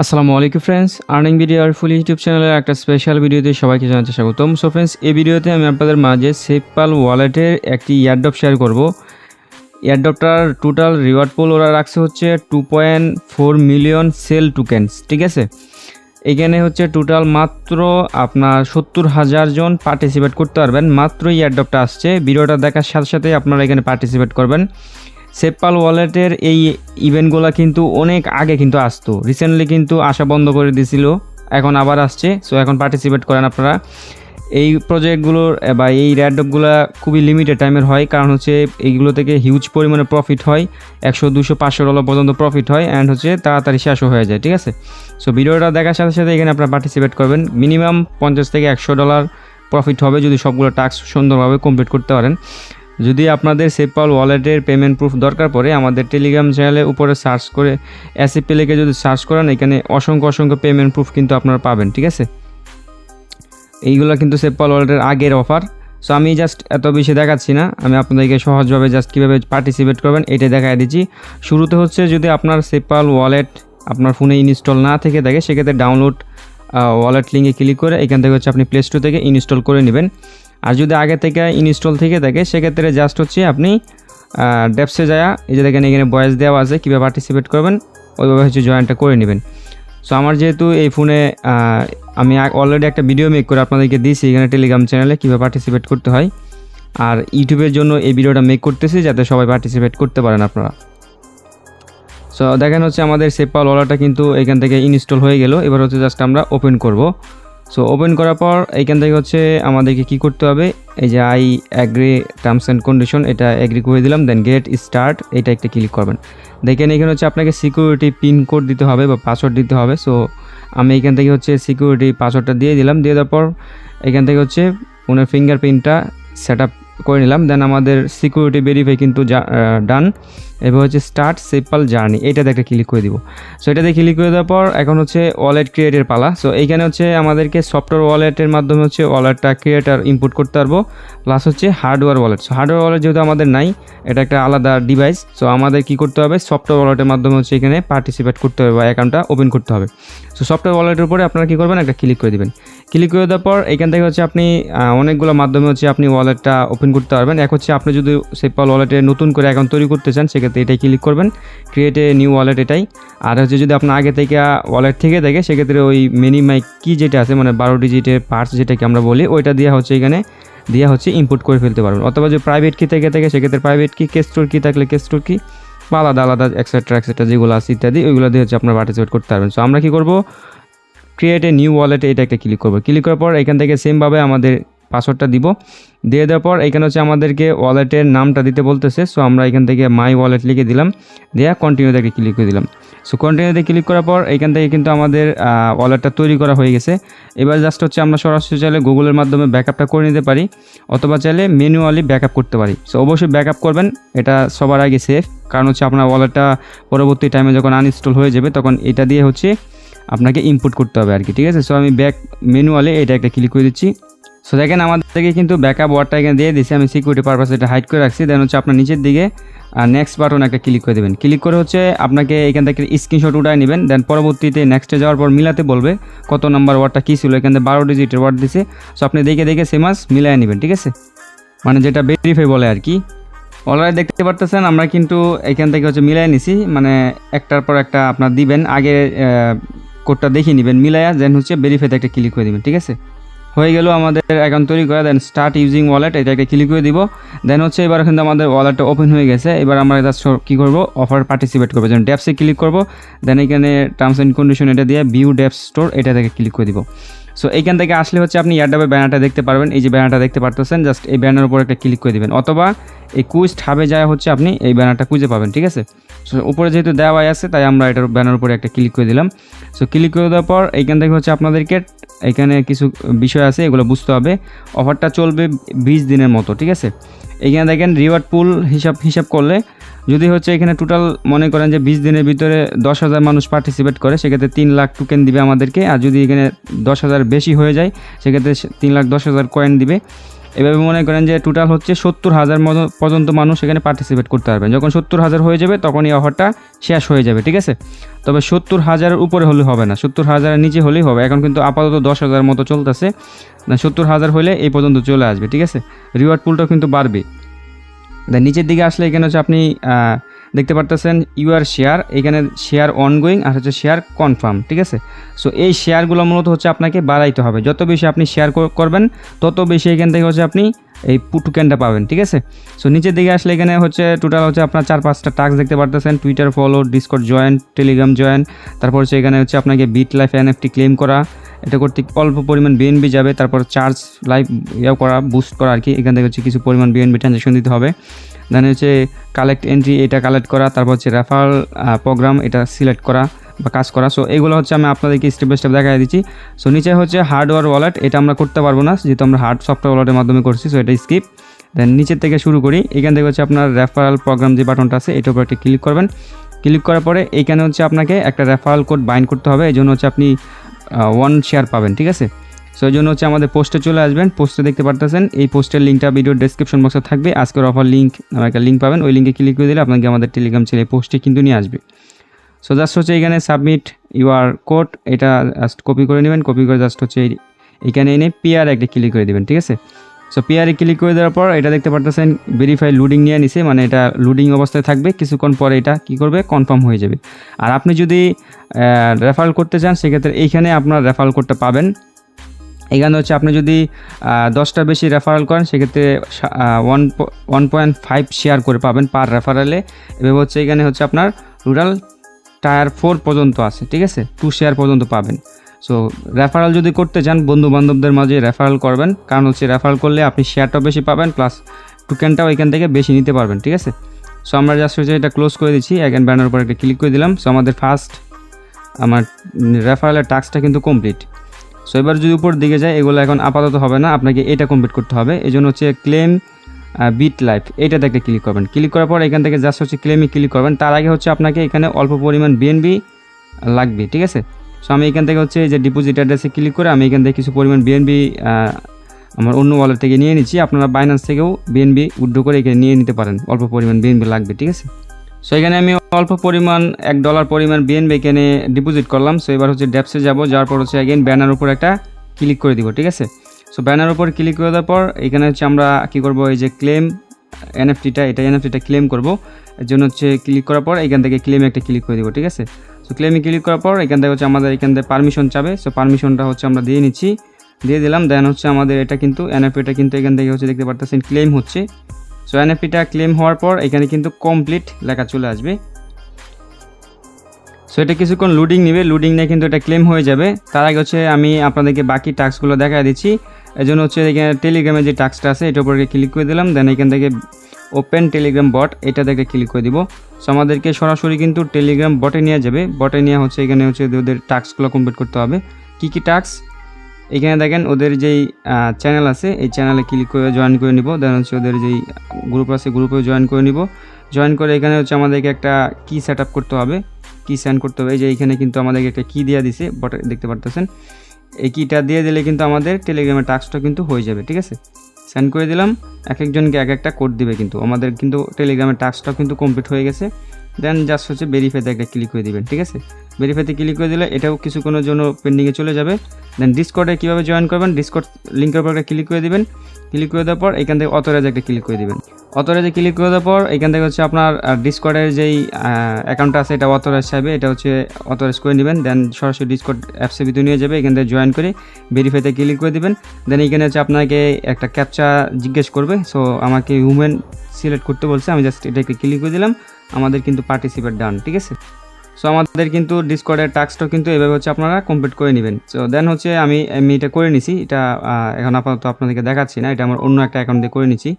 আসসালামু আলাইকুম friends, earning video আর ফুল YouTube চ্যানেলের একটা স্পেশাল ভিডিওতে সবাইকে জানাতে স্বাগতম। সো ফ্রেন্ডস, এই ভিডিওতে আমি আপনাদের মাঝে সেপপাল ওয়ালেটের একটি এয়ারড্রপ শেয়ার করব। এয়ারড্রপটার টোটাল রিওয়ার্ড পুল ওরা রাখছে হচ্ছে 2.4 মিলিয়ন সেল টোকেন্স, ঠিক আছে। এখানে হচ্ছে টোটাল মাত্র আপনার 70,000 জন পার্টিসিপেট করতে পারবেন। মাত্র এয়ারড্রপটা আসছে, ভিডিওটা দেখার সাথে সাথে আপনারা এখানে পার্টিসিপেট করবেন। সেপপাল ওয়ালেটের এই ইভেন্টগুলো কিন্তু অনেক আগে কিন্তু আসতো, রিসেন্টলি কিন্তু আসা বন্ধ করে দিয়েছিল, এখন আবার আসছে। সো এখন পার্টিসিপেট করেন আপনারা। এই প্রজেক্টগুলোর বা এই র্যাডপগুলো খুবই লিমিটেড টাইমের হয়, কারণ হচ্ছে এইগুলো থেকে হিউজ পরিমাণে প্রফিট হয়, 100, 200, $500 পর্যন্ত প্রফিট হয়, অ্যান্ড হচ্ছে তাড়াতাড়ি শেষও হয়ে যায়, ঠিক আছে। সো ভিডিওটা দেখার সাথে সাথে এখানে আপনারা পার্টিসিপেট করবেন। মিনিমাম $50 থেকে $100 প্রফিট হবে যদি সবগুলো টাস্ক সুন্দরভাবে কমপ্লিট করতে পারেন। যদি আপনাদের সেপপাল ওয়ালেটের পেমেন্ট প্রুফ দরকার পড়ে, আমাদের টেলিগ্রাম চ্যানেলের উপরে সার্চ করে এসিপি লিখে যদি সার্চ করেন, এখানে অসংখ্য পেমেন্ট প্রুফ কিন্তু আপনারা পাবেন, ঠিক আছে। এইগুলো কিন্তু সেপপাল ওয়ালেটের আগের অফার। সো আমি জাস্ট এত বেশি দেখাচ্ছি না, আমি আপনাদেরকে সহজভাবে জাস্ট কীভাবে পার্টিসিপেট করবেন এটাই দেখাই দিচ্ছি। শুরুতে হচ্ছে যদি আপনার সেপপাল ওয়ালেট আপনার ফোনে ইনস্টল না থেকে থাকে, সেক্ষেত্রে ডাউনলোড ওয়ালেট লিঙ্কে ক্লিক করে এখান থেকে হচ্ছে আপনি প্লে স্টোর থেকে ইনস্টল করে নেবেন। আর যদি আগে থেকে ইনস্টল থেকে থাকে, সেক্ষেত্রে জাস্ট হচ্ছে আপনি ডেপসে যায়, এই যে দেখেন এখানে ভয়েস দেওয়া আছে, কীভাবে পার্টিসিপেট করবেন ওইভাবে হচ্ছে জয়েনটা করে নেবেন। সো আমার যেহেতু এই ফোনে আমি অলরেডি একটা ভিডিও মেক করে আপনাদেরকে দিয়েছি এখানে টেলিগ্রাম চ্যানেলে কীভাবে পার্টিসিপেট করতে হয়, আর ইউটিউবের জন্য এই ভিডিওটা মেক করতেছি যাতে সবাই পার্টিসিপেট করতে পারেন আপনারা। সো দেখেন হচ্ছে আমাদের সেপপাল ওয়ালেটটা কিন্তু এখান থেকে ইনস্টল হয়ে গেল। এবার হচ্ছে জাস্ট আমরা ওপেন করব। সো ওপেন করার পর এইখান থেকে হচ্ছে আমাদেরকে কি করতে হবে, এই যে I agree terms and condition, এটা অ্যাগ্রি করে দিলাম। দেন গেট স্টার্ট, এটা একটা ক্লিক করবেন। দেখেন এখানে হচ্ছে আপনাকে সিকিউরিটি পিন কোড দিতে হবে বা পাসওয়ার্ড দিতে হবে। সো আমি এখান থেকে হচ্ছে সিকিউরিটি পাসওয়ার্ডটা দিয়ে দিলাম। দিয়ে দেওয়ার পর এখান থেকে হচ্ছে ফোনের ফিঙ্গারপ্রিন্টটা সেট আপ করে নিলাম। দেন আমাদের সিকিউরিটি ভেরিফাই কিন্তু ডান। এবার হচ্ছে স্টার্ট সেপপাল জার্নি, এটাতে একটা ক্লিক করে দিব। সো এটাতে ক্লিক করে দেওয়ার পর এখন হচ্ছে ওয়ালেট ক্রিয়েটের পালা। সো এইখানে হচ্ছে আমাদেরকে সফটওয়্যার ওয়ালেটের মাধ্যমে হচ্ছে ওয়ালেটটা ক্রিয়েটার ইনপুট করতে পারবো, প্লাস হচ্ছে hardware wallet. So hardware wallet যেহেতু আমাদের নাই, এটা একটা আলাদা ডিভাইস। সো আমাদের কি করতে হবে, সফটওয়্যার ওয়ালেটের মাধ্যমে হচ্ছে এখানে পার্টিসিপেট করতে হবে বা অ্যাকাউন্টটা ওপেন করতে হবে। সো সফটওয়্যার ওয়ালেটের উপরে আপনারা কী করবেন, একটা ক্লিক করে দেবেন। ক্লিক করে দেওয়ার পর এখান থেকে হচ্ছে আপনি অনেকগুলো মাধ্যমে হচ্ছে আপনি ওয়ালেটটা ওপেন করতে পারবেন। এক হচ্ছে আপনি যদি সেপপাল ওয়ালেটে নতুন করে অ্যাকাউন্ট তৈরি করতে চান, সেক্ষেত্রে এটাই ক্লিক করবেন, ক্রিয়েট এ নিউ ওয়ালেট, এটাই। আর হচ্ছে যদি আপনার আগে থেকে ওয়ালেট থেকে থাকে, সেক্ষেত্রে ওই মিনিমাই কি যেটা আছে, মানে 12 ডিজিটের পার্টস যেটাকে আমরা বলি, ওইটা দেওয়া হচ্ছে এখানে দেওয়া হচ্ছে ইনপুট করে ফেলতে পারবেন। অথবা যদি প্রাইভেট কি থেকে থাকে, সেক্ষেত্রে প্রাইভেট কি, কেস্টোর কি থাকলে কেস্টোর কি, বা আলাদা আলাদা এক্সেট্রা যেগুলো আছে ইত্যাদি, ওইগুলো দিয়ে হচ্ছে আপনার পার্টিসিপেট করতে পারবেন। সো আমরা কী করবো, ক্রিয়েট এ নিউ ওয়ালেট, এটা একটা ক্লিক করবো। ক্লিক করার পর এখান থেকে সেমভাবে আমাদের পাসওয়ার্ডটা দিব। দিয়ে দেওয়ার পর এখানে হচ্ছে আমাদেরকে ওয়ালেটের নামটা দিতে বলতেছে। সো আমরা এখান থেকে মাই ওয়ালেট লিখে দিলাম, দিয়ে কন্টিনিউতে একটা ক্লিক করে দিলাম। সো কন্টিনিউতে ক্লিক করার পর এখান থেকে কিন্তু আমাদের ওয়ালেটটা তৈরি করা হয়ে গেছে। এবার জাস্ট হচ্ছে আমরা সরাসরি চাইলে গুগলের মাধ্যমে ব্যাকআপটা করে নিতে পারি, অথবা চাইলে ম্যানুয়ালি ব্যাকআপ করতে পারি। সো অবশ্যই ব্যাকআপ করবেন, এটা সবার আগে সেফ, কারণ হচ্ছে আপনার ওয়ালেটটা পরবর্তী টাইমে যখন আনইনস্টল হয়ে যাবে, তখন এটা দিয়ে হচ্ছে আপনাকে ইনপুট করতে হবে আর কি, ঠিক আছে। সো আমি ব্যাক ম্যানুয়ালি এটা একটা ক্লিক করে দিচ্ছি। সো দেখেন আমাদেরকে কিন্তু ব্যাকআপ ওয়ার্ডটা এখানে দিয়ে দিচ্ছি, আমি সিকিউরিটি পারপাসে এটা হাইড করে রাখছি। দেন হচ্ছে আপনার নিচের দিকে নেক্সট বাটন একটা ক্লিক করে দেবেন। ক্লিক করে হচ্ছে আপনাকে এখান থেকে স্ক্রিনশট উঠায় নেবেন। দেন পরবর্তীতে নেক্সটে যাওয়ার পর মিলাতে বলবে কত নাম্বার ওয়ার্ডটা কী ছিল, এখান থেকে 12 ডিজিটের ওয়ার্ড দিছে। সো আপনি দেখে সেমাস মিলাই নেবেন, ঠিক আছে, মানে যেটা ভেরিফাই বলে আর কি। অলরেডি দেখতে পারতেছেন আমরা কিন্তু এখান থেকে হচ্ছে মিলাই নিছি, মানে একটার পর একটা আপনার দিবেন, আগে কোডটা দেখিয়ে নেবেন মিলাইয়া, দেন হচ্ছে ভেরিফাইতে একটা ক্লিক করে দেবেন, ঠিক আছে। হয়ে গেল আমাদের অ্যাকাউন্ট তৈরি করা। দেন স্টার্ট ইউজিং ওয়ালেট, এটা একটা ক্লিক করে দিব। দেন হচ্ছে এবার কিন্তু আমাদের ওয়ালেটটা ওপেন হয়ে গেছে। এবার আমরা জাস্ট কী করবো, অফার পার্টিসিপেট করবো, যেমন ডেপসে ক্লিক করবো। দেন এখানে টার্মস অ্যান্ড কন্ডিশন এটা দিয়ে ভিউ ডেপস স্টোর, এটা থেকে ক্লিক করে দিব। সো এইখান থেকে আসলে হচ্ছে আপনি এয়ারড্রপের ব্যানারটা দেখতে পারবেন, এই যে ব্যানারটা দেখতে পারতেছেন, জাস্ট এই ব্যানারের উপর একটা ক্লিক করে দিবেন, অথবা এই কুইস্ট হাবে যায় হচ্ছে আপনি এই ব্যানারটা খুঁজে পাবেন, ঠিক আছে। সো উপরে যেহেতু দেওয়াই আছে, তাই আমরা এটার ব্যানার উপরে একটা ক্লিক করে দিলাম। সো ক্লিক করে দেওয়ার পর এইখান থেকে হচ্ছে আপনাদেরকে এখানে কিছু বিষয় আছে, এগুলো বুঝতে হবে। অফারটা চলবে 20 দিনের মতো, ঠিক আছে। এখানে দেখেন রিওয়ার্ড পুল হিসাব করলে যদি হচ্ছে এখানে টোটাল মনে করেন যে 20 দিনের ভিতরে 10,000 মানুষ পার্টিসিপেট করে, সেক্ষেত্রে 3 লাখ টোকেন দিবে আমাদেরকে। আর যদি এখানে 10,000 বেশি হয়ে যায়, সেক্ষেত্রে 3,10,000 কয়েন দিবে। এভাবে মনে করেন যে টোটাল হচ্ছে 70,000 পর্যন্ত মানুষ এখানে পার্টিসিপেট করতে পারবেন। যখন 70,000 হয়ে যাবে তখন এই অফারটা শেষ হয়ে যাবে, ঠিক আছে। তবে 70,000-এর উপরে হলে হবে না, 70,000-এর নিচে হলেই হবে। এখন কিন্তু আপাতত 10,000 মতো চলতেছে, 70,000 হলে এই পর্যন্ত চলে আসবে, ঠিক আছে। রিওয়ার্ড পুলটাও কিন্তু বাড়বে। দেন নিচের দিকে আসলে এখানে হচ্ছে আপনি দেখতে পারতেছেন ইউআর শেয়ার, এখানে শেয়ার অনগোয়িং আর হচ্ছে শেয়ার কনফার্ম, ঠিক আছে। সো এই শেয়ারগুলো মূলত হচ্ছে আপনাকে বাড়াইতে হবে, যত বেশি আপনি শেয়ার করবেন তত বেশি এখান থেকে হচ্ছে আপনি এই টোকেনটা পাবেন, ঠিক আছে। সো নিচের দিকে আসলে এখানে হচ্ছে টোটাল হচ্ছে আপনার 4-5টা টাস্ক দেখতে পারতেছেন, Twitter follow, Discord join, Telegram join, তারপর হচ্ছে এখানে হচ্ছে আপনাকে বিট লাইফ এনএফটি ক্লেম করা, এটা করতে অল্প পরিমাণ বিএনবি যাবে, তারপর চার্জ লাইভ করা, বুস্ট করা আর কি, এখান থেকে হচ্ছে কিছু পরিমাণ বিএনবি ট্রানজাকশন দিতে হবে। দেন হচ্ছে কালেক্ট এন্ট্রি, এটা কালেক্ট করা, তারপর হচ্ছে রেফারেল প্রোগ্রাম, এটা সিলেক্ট করা বা কাজ করা। সো এইগুলো হচ্ছে আমি আপনাদেরকে স্টেপ বাই স্টেপ দেখাই দিচ্ছি। সো নিচে হচ্ছে হার্ডওয়্যার ওয়ালেট, এটা আমরা করতে পারবো না যেহেতু আমরা হার্ড সফটওয়্যার ওয়ালেটের মাধ্যমে করছি, সো এটা স্কিপ। দেন নিচের থেকে শুরু করি, এখান থেকে হচ্ছে আপনার রেফারেল প্রোগ্রাম যে বাটনটা আছে এটার উপর একটা ক্লিক করবেন। ক্লিক করার পরে এইখানে হচ্ছে আপনাকে একটা রেফারেল কোড বাইন্ড করতে হবে, এই জন্য হচ্ছে আপনি 1 শেয়ার পাবেন, ঠিক আছে। সো এই জন্য হচ্ছে আমাদের পোস্টে চলে আসবেন, পোস্টে দেখতে পারতেছেন এই পোস্টের লিঙ্কটা ভিডিওর ডেসক্রিপশন বক্সে থাকবে, আজকের অফার লিঙ্ক নামে একটা লিঙ্ক পাবেন, ওই লিঙ্কে ক্লিক করে দিলে আপনাকে আমাদের টেলিগ্রাম চ্যানেলে পোস্টে কিন্তু নিয়ে আসবে। সো জাস্ট হচ্ছে এখানে সাবমিট ইউআর কোড, এটা জাস্ট কপি করে নেবেন, কপি করে জাস্ট হচ্ছে এখানে এনে পিআর একটা ক্লিক করে দেবেন, ঠিক আছে। সো পিআরে ক্লিক করে দেওয়ার পর এটা দেখতে পারতেছেন ভেরিফাই লোডিং নিয়ে নিছে, মানে এটা লোডিং অবস্থায় থাকবে, কিছুক্ষণ পরে এটা কী করবে কনফার্ম হয়ে যাবে। আর আপনি যদি রেফারেল করতে চান সেক্ষেত্রে এইখানে আপনার রেফারেল কোডটা পাবেন। এখানে হচ্ছে আপনি যদি 10টার বেশি রেফারেল করেন সেক্ষেত্রে 1.5 শেয়ার করে পাবেন পার রেফারেলে। এভাবে হচ্ছে এখানে হচ্ছে আপনার টোটাল টায়ার 4 পর্যন্ত আছে, ঠিক আছে, 2 শেয়ার পর্যন্ত পাবেন। সো রেফারেল যদি করতে চান বন্ধু বান্ধবদের মাঝে রেফারেল করবেন, কারণ হচ্ছে রেফারেল করলে আপনি শেয়ারটাও বেশি পাবেন প্লাস টোকেনটাও এখান থেকে বেশি নিতে পারবেন, ঠিক আছে। সো আমরা জাস্ট হচ্ছে এটা ক্লোজ করে দিচ্ছি, অ্যাগেন ব্যানার উপর একটা ক্লিক করে দিলাম। সো আমাদের আমার রেফারেলের টাস্কটা কিন্তু কমপ্লিট। সো এবার যদি উপর দিকে যায়, এগুলো এখন আপাতত হবে না, আপনাকে এটা কমপ্লিট করতে হবে। এই জন্য হচ্ছে ক্লেম বিট লাইফ, এইটাতে একটা ক্লিক করবেন। ক্লিক করার পর এখান থেকে জাস্ট হচ্ছে ক্লেমে ক্লিক করবেন। তার আগে হচ্ছে আপনাকে এখানে অল্প পরিমাণ বিএনবি লাগবে, ঠিক আছে। সো আমি এখান থেকে হচ্ছে যে ডিপোজিট অ্যাড্রেসে ক্লিক করে আমি এখান থেকে কিছু পরিমাণ বিএনবি আমার অন্য ওয়ালেট থেকে নিয়ে নিচ্ছি। আপনারা বাইন্যান্স থেকেও বিএনবি উইথড্র করে এখানে নিয়ে নিতে পারেন, অল্প পরিমাণ বিএনবি লাগবে, ঠিক আছে। সো এখানে আমি অল্প পরিমাণ $1 পরিমাণ বিএনবি এখানে ডিপোজিট করলাম। সো এবার হচ্ছে ড্যাপসে যাব, যাওয়ার পর হচ্ছে অ্যাগেন ব্যানার উপর একটা ক্লিক করে দিব, ঠিক আছে। সো ব্যানার উপর ক্লিক করে দেওয়ার পর এখানে হচ্ছে আমরা কী করবো, এই যে ক্লেম এনএফটিটা ক্লেম করব। এর জন্য হচ্ছে ক্লিক করার পর এখান থেকে ক্লেমে একটা ক্লিক করে দিব, ঠিক আছে। সো ক্লেমে ক্লিক করার পর এখান থেকে হচ্ছে আমাদের এখান থেকে পারমিশন চাবে। সো পারমিশনটা হচ্ছে আমরা দিয়ে নিচ্ছি, দিয়ে দিলাম। দেন হচ্ছে আমাদের এটা কিন্তু এনএফটিটা কিন্তু এখান থেকে হচ্ছে দেখতে পারতেছেন ক্লেম হচ্ছে। সো এনএফটিটা ক্লেম হওয়ার পর এখানে কিন্তু কমপ্লিট লেখা চলে আসবে। সো এটা কিছুক্ষণ লোডিং নেবে, লোডিং নিয়ে কিন্তু এটা ক্লেম হয়ে যাবে। তার আগে হচ্ছে আমি আপনাদেরকে বাকি টাস্কগুলো দেখা দিচ্ছি। এই জন্য হচ্ছে এখানে টেলিগ্রামে যে টাস্কটা আছে এটার উপরে ক্লিক করে দিলাম। দেন এখান থেকে ওপেন টেলিগ্রাম বট, এটাতে একটা ক্লিক করে দিব। সো আমাদেরকে সরাসরি কিন্তু টেলিগ্রাম বটে নিয়ে যাবে। বটে নিয়ে হচ্ছে এখানে হচ্ছে ওদের টাস্কগুলো কমপ্লিট করতে হবে। কী কী টাস্ক এখানে দেখেন, ওদের যেই চ্যানেল আছে এই চ্যানেলে ক্লিক করে জয়েন করে নিব। দেন হচ্ছে ওদের যেই গ্রুপ আছে গ্রুপেও জয়েন করে নিব। জয়েন করে এখানে হচ্ছে আমাদেরকে একটা কি সেট আপ করতে হবে, কি সেন্ড করতে হবে। এই যে এখানে কিন্তু আমাদেরকে একটা কি দেওয়া দিছে, বটে দেখতে পারতেছেন। এই কিটা দিয়ে দিলে কিন্তু আমাদের টেলিগ্রামের টাস্কটা কিন্তু হয়ে যাবে, ঠিক আছে। সেন্ড করে দিলাম, এক একজনকে এক একটা কোড দিবে, কিন্তু আমাদের কিন্তু টেলিগ্রামের টাস্কটাও কিন্তু কমপ্লিট হয়ে গেছে। দেন জাস্ট হচ্ছে ভেরিফাইতে একটা ক্লিক করে দিবেন, ঠিক আছে। ভেরিফাইতে ক্লিক করে দিলে এটাও কিছুক্ষণের জন্য পেন্ডিংয়ে চলে যাবে। দেন ডিসকর্ডে কীভাবে জয়েন করবেন, ডিসকর্ড লিঙ্কের উপর একটা ক্লিক করে দিবেন। ক্লিক করে দেওয়ার পর এখান থেকে অথরাইজ একটা ক্লিক করে দিবেন। অথরাইজে ক্লিক করে দেওয়ার পর এখান থেকে হচ্ছে আপনার ডিসকর্ডের যেই অ্যাকাউন্টটা আছে এটা অথরাইজ চাইবে, এটা হচ্ছে অথরাইজ করে নেবেন। দেন সরাসরি ডিসকর্ড অ্যাপসের ভিতরে নিয়ে যাবে, এখান থেকে জয়েন করে ভেরিফাইতে ক্লিক করে দিবেন। দেন এখানে হচ্ছে আপনাকে একটা ক্যাপচা জিজ্ঞেস করবে। সো আমাকে হিউম্যান সিলেক্ট করতে বলছে, আমি জাস্ট এটাকে ক্লিক করে দিলাম। আমাদের কিন্তু পার্টিসিপেট ডান, ঠিক আছে। সো আমাদের কিন্তু ডিসকর্ডের টাস্কটাও কিন্তু এভাবে হচ্ছে আপনারা কমপ্লিট করে নেবেন। সো দেন হচ্ছে আমি এটা করে নিছি, এটা এখন আপাতত আপনাদেরকে দেখাচ্ছি না, এটা আমার অন্য একটা অ্যাকাউন্ট দিয়ে করে নিচ্ছি।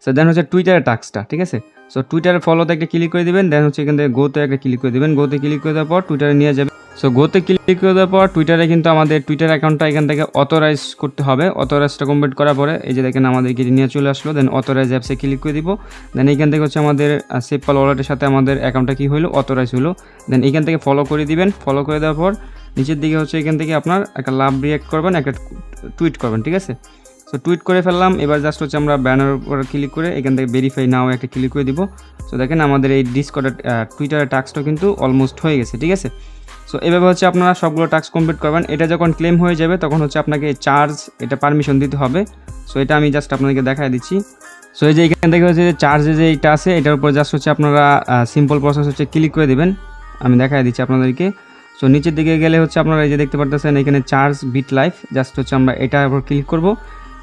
সো দেন হচ্ছে টুইটারের টাস্কটা, ঠিক আছে। সো টুইটারে ফলোতে একটা ক্লিক করে দেবেন। দেন হচ্ছে এখান থেকে গোতে একটা ক্লিক করে দেবেন। গোতে ক্লিক করে দেওয়ার পর টুইটারে নিয়ে যাবে। সো গোতে ক্লিক করে দেওয়ার পর টুইটারে কিন্তু আমাদের টুইটার অ্যাকাউন্টটা এখান থেকে অথরাইজ করতে হবে। অথরাইজটা কমপ্লিট করার পরে এই যে দেখেন আমাদেরকে নিয়ে চলে আসলো। দেন অথরাইজ অ্যাপসে ক্লিক করে দিব। দেন এখান থেকে হচ্ছে আমাদের সেপপাল ওয়ালেটের সাথে আমাদের অ্যাকাউন্টটা কী হলো, অথরাইজ হলো। দেন এখান থেকে ফলো করে দিবেন। ফলো করে দেওয়ার পর নিচের দিকে হচ্ছে এখান থেকে আপনার একটা লাভ রিয়াক্ট করবেন, একটা টুইট করবেন, ঠিক আছে। সো সো টুইট করে ফেললাম। এবার জাস্ট হচ্ছে আমরা ব্যানারের উপর ক্লিক করে এখান থেকে ভেরিফাই নাও একটা ক্লিক করে দিব। সো দেখেন আমাদের এই ডিসকর্ডের টুইটারের টাস্কটা কিন্তু অলমোস্ট হয়ে গেছে, ঠিক আছে। সো এভাবে হচ্ছে আপনারা সবগুলো টাস্ক কমপ্লিট করবেন। এটা যখন ক্লেম হয়ে যাবে তখন হচ্ছে আপনাকে চার্জ এটা পারমিশন দিতে হবে। সো এটা আমি জাস্ট আপনাদেরকে দেখাই দিচ্ছি। সো এই যে এখান থেকে হচ্ছে যে চার্জে যে এইটা আছে এটার উপর জাস্ট হচ্ছে আপনারা সিম্পল প্রসেস হচ্ছে ক্লিক করে দেবেন। আমি দেখাই দিচ্ছি আপনাদেরকে। সো নিচের দিকে গেলে হচ্ছে আপনারা এই যে দেখতে পারতেছেন এখানে চার্জ বিট লাইফ, জাস্ট হচ্ছে আমরা এটার উপর ক্লিক করব।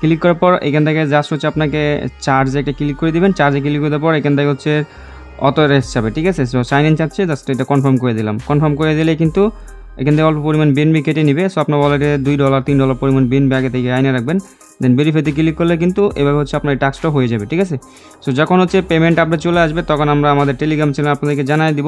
ক্লিক করার পর এখান থেকে জাস্ট হচ্ছে আপনাকে চার্জে একটা ক্লিক করে দিবেন। চার্জে ক্লিক করে দেওয়ার পর এখান থেকে হচ্ছে অথরাইজ যাবে, ঠিক আছে। সো সাইন ইন চাচ্ছে, জাস্ট এটা কনফার্ম করে দিলাম। কনফার্ম করে দিলে কিন্তু এখান থেকে অল্প পরিমাণ বিএনবি কেটে নিবে। সো আপনার ওয়ালেটে $2 $3 পরিমাণ বিএনবি আগে থেকে আইনে রাখবেন। দেন ভেরিফাইতে ক্লিক করলে কিন্তু এভাবে হচ্ছে আপনার এই টাস্কটা হয়ে যাবে, ঠিক আছে। সো যখন হচ্ছে পেমেন্ট আপডেট চলে আসবে তখন আমরা আমাদের টেলিগ্রাম চ্যানেল আপনাদেরকে জানিয়ে দিব।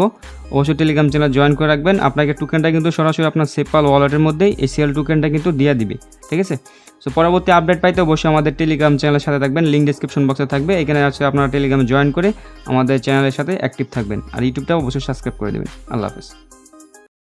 অবশ্যই টেলিগ্রাম চ্যানেল জয়েন করে রাখবেন। আপনাকে টোকেনটা কিন্তু সরাসরি আপনার সেপপাল ওয়ালেটের মধ্যেই এসিএল টোকেনটা কিন্তু দিয়ে দিবে, ঠিক আছে। সো পরবর্তী আপডেট পাইতে অবশ্যই আমাদের টেলিগ্রাম চ্যানেলের সাথে থাকবেন, লিঙ্ক ডিসক্রিপশন বক্সে থাকবে। এখানে আছে আপনারা টেলিগ্রামে জয়েন করে আমাদের চ্যানেলের সাথে অ্যাক্টিভ থাকবেন। আর ইউটিউবটাও অবশ্যই সাবস্ক্রাইব করে দেবেন। আল্লাহ হাফেজ।